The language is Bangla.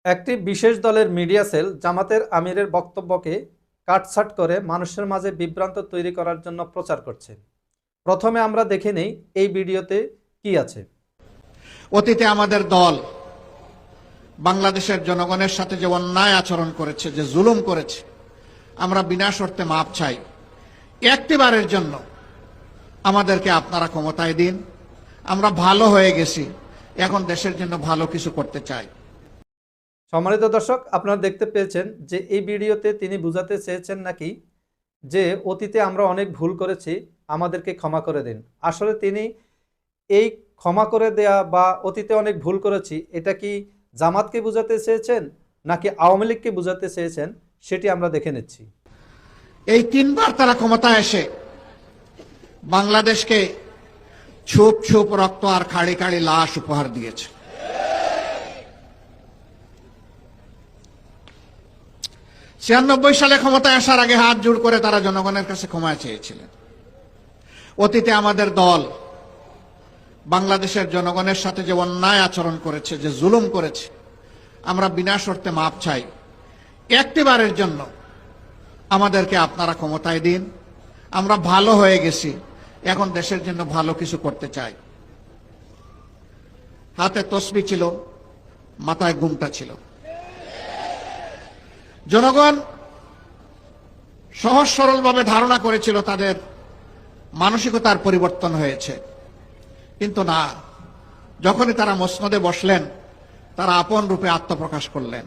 একটি বিশেষ দলের মিডিয়া সেল জামাতের আমিরের বক্তব্যকে কাটছাঁট করে মানুষের মাঝে বিভ্রান্ত তৈরি করার জন্য প্রচার করছে। প্রথমে আমরা দেখে নেই এই ভিডিওতে কি আছে। অতীতে আমাদের দল বাংলাদেশের জনগণের সাথে যে অন্যায় আচরণ করেছে, যে জুলুম করেছে, আমরা বিনা শর্তে মাপ চাই। একটিবারের জন্য আমাদেরকে আপনারা ক্ষমতায় দিন। আমরা ভালো হয়ে গেছি, এখন দেশের জন্য ভালো কিছু করতে চাই। সম্মানিত দর্শক, আপনারা দেখতে পেয়েছেন যে এই ভিডিওতে তিনি বুঝাতে চেয়েছেন নাকি যে অতীতে আমরা অনেক ভুল করেছি, আমাদেরকে ক্ষমা করে দিন। আসলে তিনি এই ক্ষমা করে দেয়া বা অতীতে অনেক ভুল করেছি এটা কি জামাতকে বুঝাতে চেয়েছেন নাকি আওয়ামী লীগকে বুঝাতে চেয়েছেন সেটি আমরা দেখে নিচ্ছি। এই তিনবার তারা ক্ষমতায় এসে বাংলাদেশকে ছুপ ছুপ রক্ত আর খাড়ি খাড়ি লাশ উপহার দিয়েছে। 96 সালে ক্ষমতায় আসার আগে হাত জোড় করে তারা জনগণের কাছে ক্ষমা চেয়েছিলেন। অতীতে আমাদের দল বাংলাদেশের জনগণের সাথে যে অন্যায় আচরণ করেছে, যে জুলুম করেছে, আমরা বিনা শর্তে মাপ চাই। একটিবারের জন্য আমাদেরকে আপনারা ক্ষমতায় দিন। আমরা ভালো হয়ে গেছি, এখন দেশের জন্য ভালো কিছু করতে চাই। হাতে তসবি ছিল, মাথায় ঘুমটা ছিল। জনগণ সহজ সরলভাবে ধারণা করেছিল তাদের মানসিকতার পরিবর্তন হয়েছে, কিন্তু না। যখনই তারা মসনদে বসলেন, তারা আপন রূপে আত্মপ্রকাশ করলেন।